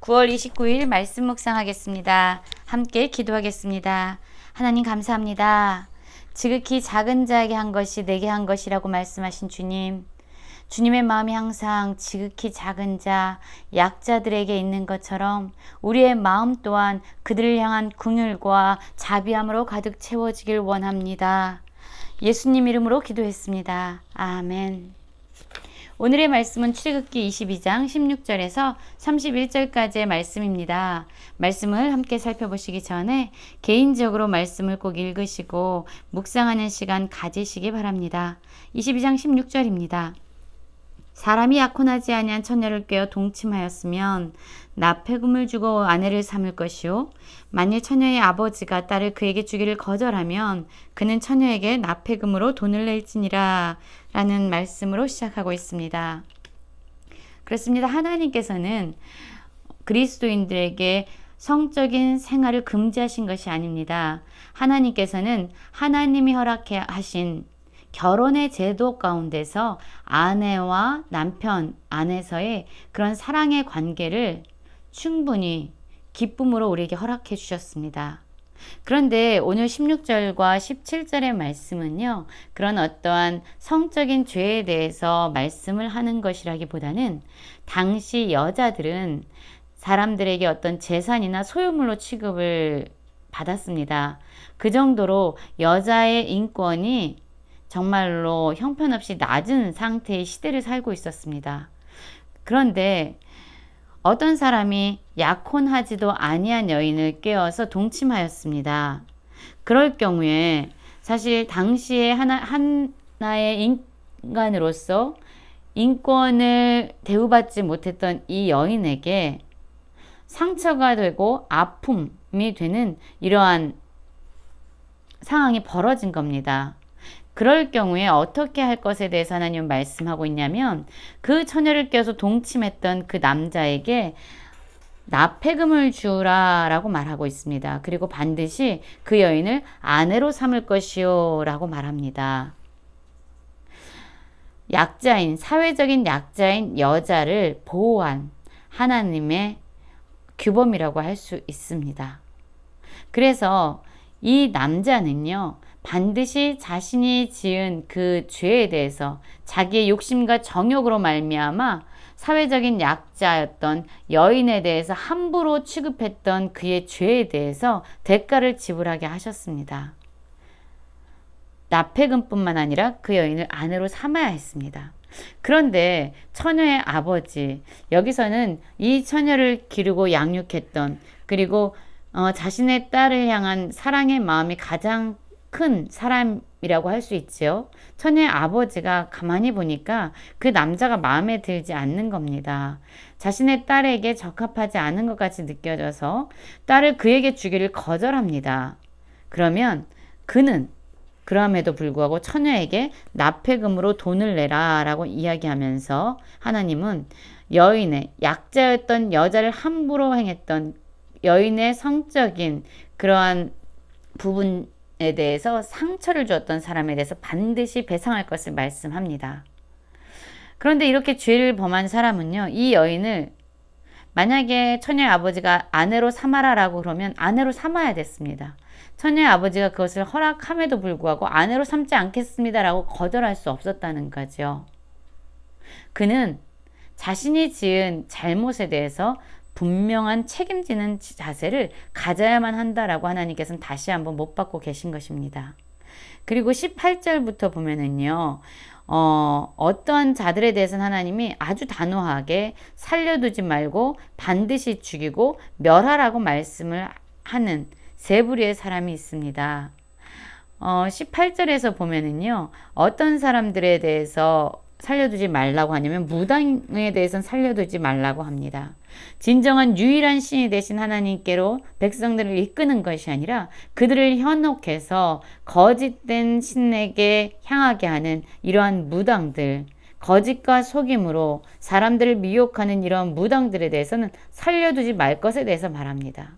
9월 29일 말씀 묵상하겠습니다. 함께 기도하겠습니다. 하나님 감사합니다. 지극히 작은 자에게 한 것이 내게 한 것이라고 말씀하신 주님. 주님의 마음이 항상 지극히 작은 자, 약자들에게 있는 것처럼 우리의 마음 또한 그들을 향한 긍휼과 자비함으로 가득 채워지길 원합니다. 예수님 이름으로 기도했습니다. 아멘. 오늘의 말씀은 출애굽기 22장 16절에서 31절까지의 말씀입니다. 말씀을 함께 살펴보시기 전에 개인적으로 말씀을 꼭 읽으시고 묵상하는 시간 가지시기 바랍니다. 22장 16절입니다. 사람이 약혼하지 아니한 처녀를 꾀어 동침하였으면 납폐금을 주고 아내를 삼을 것이요 만일 처녀의 아버지가 딸을 그에게 주기를 거절하면 그는 처녀에게 납폐금으로 돈을 낼지니라 라는 말씀으로 시작하고 있습니다. 그렇습니다. 하나님께서는 그리스도인들에게 성적인 생활을 금지하신 것이 아닙니다. 하나님께서는 하나님이 허락해 하신 결혼의 제도 가운데서 아내와 남편 안에서의 그런 사랑의 관계를 충분히 기쁨으로 우리에게 허락해 주셨습니다. 그런데 오늘 16절과 17절의 말씀은요, 그런 어떠한 성적인 죄에 대해서 말씀을 하는 것이라기보다는 당시 여자들은 사람들에게 어떤 재산이나 소유물로 취급을 받았습니다. 그 정도로 여자의 인권이 정말로 형편없이 낮은 상태의 시대를 살고 있었습니다. 그런데 어떤 사람이 약혼하지도 아니한 여인을 꾀어서 동침하였습니다. 그럴 경우에 사실 당시에 하나의 인간으로서 인권을 대우받지 못했던 이 여인에게 상처가 되고 아픔이 되는 이러한 상황이 벌어진 겁니다. 그럴 경우에 어떻게 할 것에 대해서 하나님은 말씀하고 있냐면 그 처녀를 껴서 동침했던 그 남자에게 납폐금을 주라 라고 말하고 있습니다. 그리고 반드시 그 여인을 아내로 삼을 것이요 라고 말합니다. 약자인, 사회적인 약자인 여자를 보호한 하나님의 규범이라고 할 수 있습니다. 그래서 이 남자는요, 반드시 자신이 지은 그 죄에 대해서 자기의 욕심과 정욕으로 말미암아 사회적인 약자였던 여인에 대해서 함부로 취급했던 그의 죄에 대해서 대가를 지불하게 하셨습니다. 납폐금뿐만 아니라 그 여인을 아내로 삼아야 했습니다. 그런데 처녀의 아버지, 여기서는 이 처녀를 기르고 양육했던, 그리고 자신의 딸을 향한 사랑의 마음이 가장 큰 사람이라고 할 수 있지요. 처녀의 아버지가 가만히 보니까 그 남자가 마음에 들지 않는 겁니다. 자신의 딸에게 적합하지 않은 것 같이 느껴져서 딸을 그에게 주기를 거절합니다. 그러면 그는 그럼에도 불구하고 처녀에게 납폐금으로 돈을 내라 라고 이야기하면서 하나님은 여인의 약자였던 여자를 함부로 행했던 여인의 성적인 그러한 부분에 대해서 상처를 주었던 사람에 대해서 반드시 배상할 것을 말씀합니다. 그런데 이렇게 죄를 범한 사람은요, 이 여인을 만약에 처녀의 아버지가 아내로 삼아라 라고 그러면 아내로 삼아야 됐습니다. 처녀의 아버지가 그것을 허락함에도 불구하고 아내로 삼지 않겠습니다 라고 거절할 수 없었다는 거죠. 그는 자신이 지은 잘못에 대해서 분명한 책임지는 자세를 가져야만 한다라고 하나님께서는 다시 한번 못 받고 계신 것입니다. 그리고 18절부터 보면은요, 어떠한 자들에 대해서는 하나님이 아주 단호하게 살려두지 말고 반드시 죽이고 멸하라고 말씀을 하는 세 부류의 사람이 있습니다. 18절에서 보면은요, 어떤 사람들에 대해서 살려두지 말라고 하냐면 무당에 대해서는 살려두지 말라고 합니다. 진정한 유일한 신이 되신 하나님께로 백성들을 이끄는 것이 아니라 그들을 현혹해서 거짓된 신에게 향하게 하는 이러한 무당들, 거짓과 속임으로 사람들을 미혹하는 이러한 무당들에 대해서는 살려두지 말 것에 대해서 말합니다.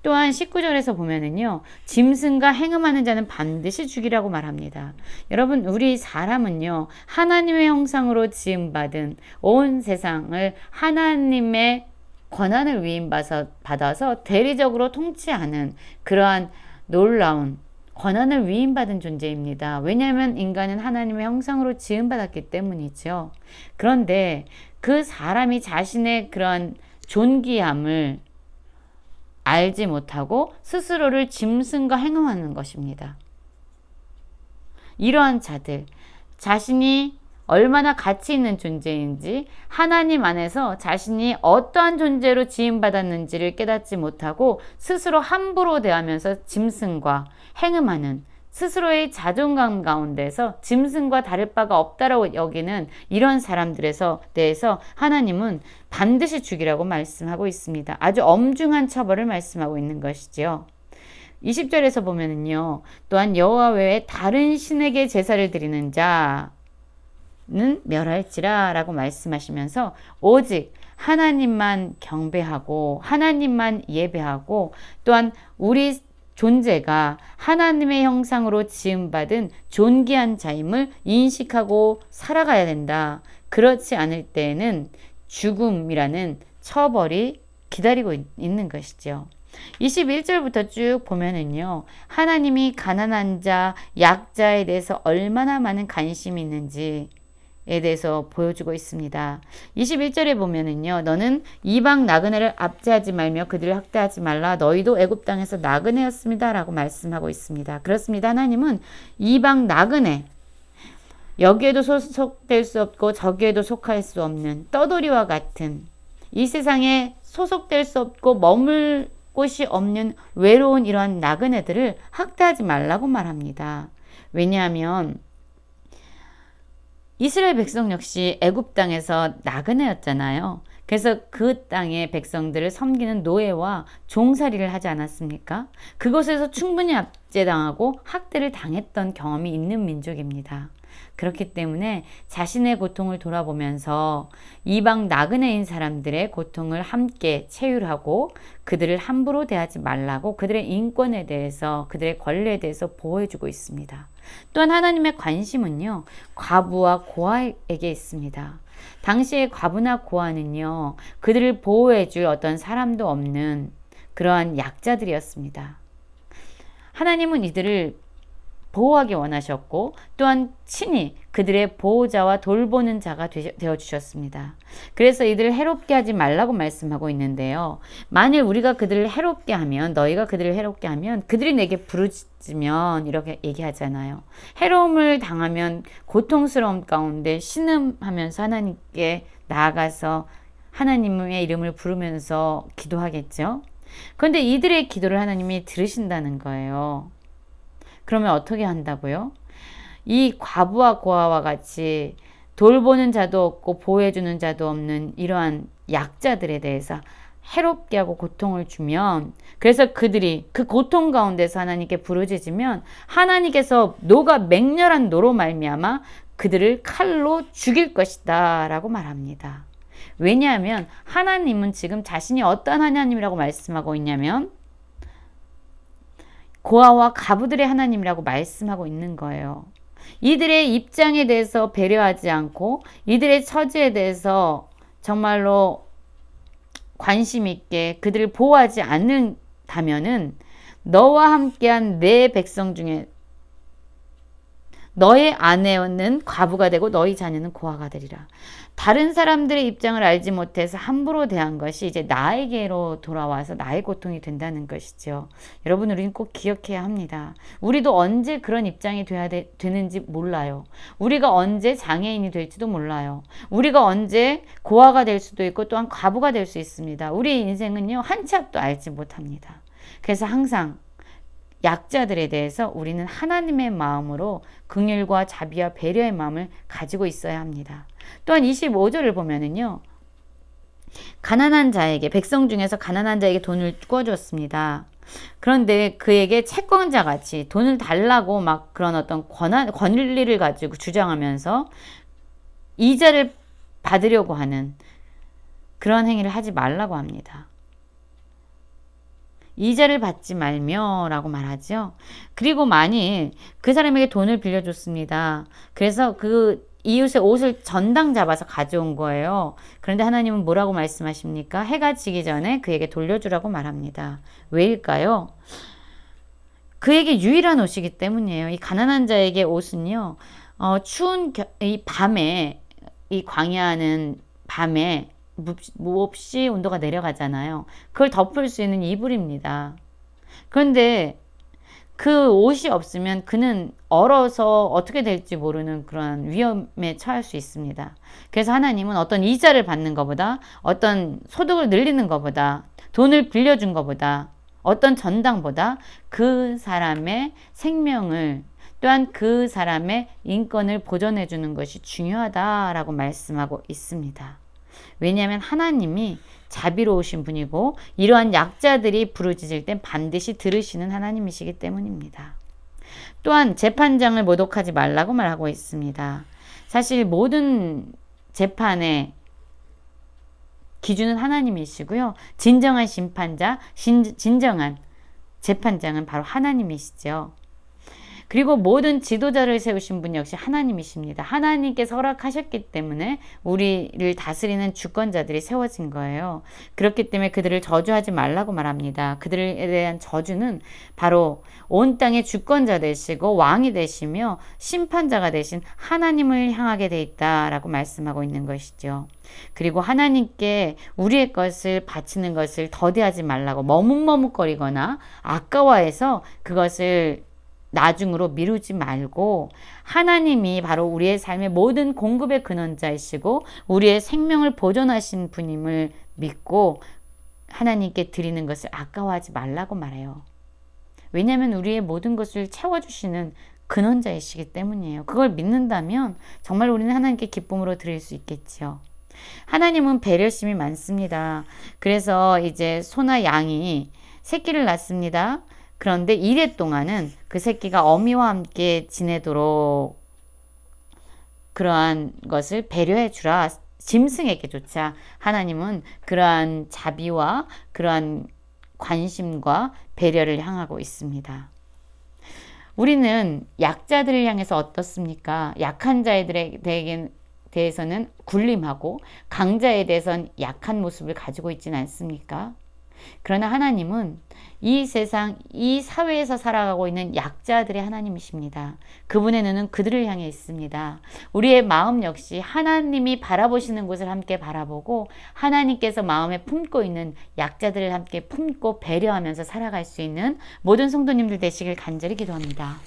또한 19절에서 보면은요, 짐승과 행음하는 자는 반드시 죽이라고 말합니다. 여러분, 우리 사람은요, 하나님의 형상으로 지음받은 온 세상을 하나님의 권한을 위임받아서 대리적으로 통치하는 그러한 놀라운 권한을 위임받은 존재입니다. 왜냐하면 인간은 하나님의 형상으로 지음받았기 때문이죠. 그런데 그 사람이 자신의 그런 존귀함을 알지 못하고 스스로를 짐승과 행음하는 것입니다. 이러한 자들, 자신이 얼마나 가치 있는 존재인지, 하나님 안에서 자신이 어떠한 존재로 지음받았는지를 깨닫지 못하고 스스로 함부로 대하면서 짐승과 행음하는, 스스로의 자존감 가운데서 짐승과 다를 바가 없다라고 여기는 이런 사람들에서 대해서 하나님은 반드시 죽이라고 말씀하고 있습니다. 아주 엄중한 처벌을 말씀하고 있는 것이지요. 20절에서 보면은요, 또한 여호와 외에 다른 신에게 제사를 드리는 자는 멸할지라 라고 말씀하시면서 오직 하나님만 경배하고 하나님만 예배하고 또한 우리 존재가 하나님의 형상으로 지음받은 존귀한 자임을 인식하고 살아가야 된다. 그렇지 않을 때에는 죽음이라는 처벌이 기다리고 있는 것이죠. 21절부터 쭉 보면은요, 하나님이 가난한 자, 약자에 대해서 얼마나 많은 관심이 있는지에 대해서 보여주고 있습니다. 21절에 보면은요, 너는 이방 나그네를 압제하지 말며 그들을 학대하지 말라. 너희도 애굽 땅에서 나그네였습니다. 라고 말씀하고 있습니다. 그렇습니다. 하나님은 이방 나그네, 여기에도 소속될 수 없고 저기에도 속할 수 없는 떠돌이와 같은 이 세상에 소속될 수 없고 머물 곳이 없는 외로운 이러한 나그네들을 학대하지 말라고 말합니다. 왜냐하면 이스라엘 백성 역시 애굽 땅에서 나그네였잖아요. 그래서 그 땅의 백성들을 섬기는 노예와 종살이를 하지 않았습니까? 그곳에서 충분히 압제당하고 학대를 당했던 경험이 있는 민족입니다. 그렇기 때문에 자신의 고통을 돌아보면서 이방 나그네인 사람들의 고통을 함께 체휼하고 그들을 함부로 대하지 말라고 그들의 인권에 대해서, 그들의 권리에 대해서 보호해주고 있습니다. 또한 하나님의 관심은요, 과부와 고아에게 있습니다. 당시의 과부나 고아는요, 그들을 보호해줄 어떤 사람도 없는 그러한 약자들이었습니다. 하나님은 이들을 보호하기 원하셨고 또한 친히 그들의 보호자와 돌보는 자가 되어주셨습니다. 그래서 이들을 해롭게 하지 말라고 말씀하고 있는데요. 만일 우리가 그들을 해롭게 하면, 너희가 그들을 해롭게 하면 그들이 내게 부르짖으면 이렇게 얘기하잖아요. 해로움을 당하면 고통스러움 가운데 신음하면서 하나님께 나아가서 하나님의 이름을 부르면서 기도하겠죠. 그런데 이들의 기도를 하나님이 들으신다는 거예요. 그러면 어떻게 한다고요? 이 과부와 고아와 같이 돌보는 자도 없고 보호해주는 자도 없는 이러한 약자들에 대해서 해롭게 하고 고통을 주면, 그래서 그들이 그 고통 가운데서 하나님께 부르짖으면 하나님께서 노가 맹렬한 노로 말미암아 그들을 칼로 죽일 것이다 라고 말합니다. 왜냐하면 하나님은 지금 자신이 어떤 하나님이라고 말씀하고 있냐면 고아와 가부들의 하나님이라고 말씀하고 있는 거예요. 이들의 입장에 대해서 배려하지 않고 이들의 처지에 대해서 정말로 관심 있게 그들을 보호하지 않는다면은 너와 함께한 내 백성 중에 너의 아내는 과부가 되고 너희 자녀는 고아가 되리라. 다른 사람들의 입장을 알지 못해서 함부로 대한 것이 이제 나에게로 돌아와서 나의 고통이 된다는 것이죠. 여러분, 우리는 꼭 기억해야 합니다. 우리도 언제 그런 입장이 되는지 몰라요. 우리가 언제 장애인이 될지도 몰라요. 우리가 언제 고아가 될 수도 있고 또한 과부가 될 수 있습니다. 우리의 인생은요, 한 치 앞도 알지 못합니다. 그래서 항상 약자들에 대해서 우리는 하나님의 마음으로 긍휼과 자비와 배려의 마음을 가지고 있어야 합니다. 또한 25절을 보면은요, 가난한 자에게, 백성 중에서 가난한 자에게 돈을 꿔줬습니다. 그런데 그에게 채권자 같이 돈을 달라고 막 그런 어떤 권리를 가지고 주장하면서 이자를 받으려고 하는 그런 행위를 하지 말라고 합니다. 이자를 받지 말며 라고 말하죠. 그리고 만일 그 사람에게 돈을 빌려줬습니다. 그래서 그 이웃의 옷을 전당 잡아서 가져온 거예요. 그런데 하나님은 뭐라고 말씀하십니까? 해가 지기 전에 그에게 돌려주라고 말합니다. 왜일까요? 그에게 유일한 옷이기 때문이에요. 이 가난한 자에게 옷은요, 추운 이 밤에, 이 광야는 밤에 몹시 온도가 내려가잖아요. 그걸 덮을 수 있는 이불입니다. 그런데 그 옷이 없으면 그는 얼어서 어떻게 될지 모르는 그런 위험에 처할 수 있습니다. 그래서 하나님은 어떤 이자를 받는 것보다, 어떤 소득을 늘리는 것보다, 돈을 빌려준 것보다, 어떤 전당보다 그 사람의 생명을, 또한 그 사람의 인권을 보존해 주는 것이 중요하다라고 말씀하고 있습니다. 왜냐하면 하나님이 자비로우신 분이고 이러한 약자들이 부르짖을 땐 반드시 들으시는 하나님이시기 때문입니다. 또한 재판장을 모독하지 말라고 말하고 있습니다. 사실 모든 재판의 기준은 하나님이시고요. 진정한 심판자, 진정한 재판장은 바로 하나님이시죠. 그리고 모든 지도자를 세우신 분 역시 하나님이십니다. 하나님께서 허락하셨기 때문에 우리를 다스리는 주권자들이 세워진 거예요. 그렇기 때문에 그들을 저주하지 말라고 말합니다. 그들에 대한 저주는 바로 온 땅의 주권자 되시고 왕이 되시며 심판자가 되신 하나님을 향하게 돼 있다라고 말씀하고 있는 것이죠. 그리고 하나님께 우리의 것을 바치는 것을 더디하지 말라고 머뭇머뭇거리거나 아까워해서 그것을 나중으로 미루지 말고 하나님이 바로 우리의 삶의 모든 공급의 근원자이시고 우리의 생명을 보존하신 분임을 믿고 하나님께 드리는 것을 아까워하지 말라고 말해요. 왜냐하면 우리의 모든 것을 채워주시는 근원자이시기 때문이에요. 그걸 믿는다면 정말 우리는 하나님께 기쁨으로 드릴 수 있겠지요. 하나님은 배려심이 많습니다. 그래서 이제 소나 양이 새끼를 낳습니다. 그런데 이래 동안은 그 새끼가 어미와 함께 지내도록 그러한 것을 배려해 주라. 짐승에게조차 하나님은 그러한 자비와 그러한 관심과 배려를 향하고 있습니다. 우리는 약자들을 향해서 어떻습니까? 약한 자들에 대해서는 굴림하고 강자에 대해서는 약한 모습을 가지고 있지는 않습니까? 그러나 하나님은 이 세상, 이 사회에서 살아가고 있는 약자들의 하나님이십니다. 그분의 눈은 그들을 향해 있습니다. 우리의 마음 역시 하나님이 바라보시는 곳을 함께 바라보고 하나님께서 마음에 품고 있는 약자들을 함께 품고 배려하면서 살아갈 수 있는 모든 성도님들 되시길 간절히 기도합니다.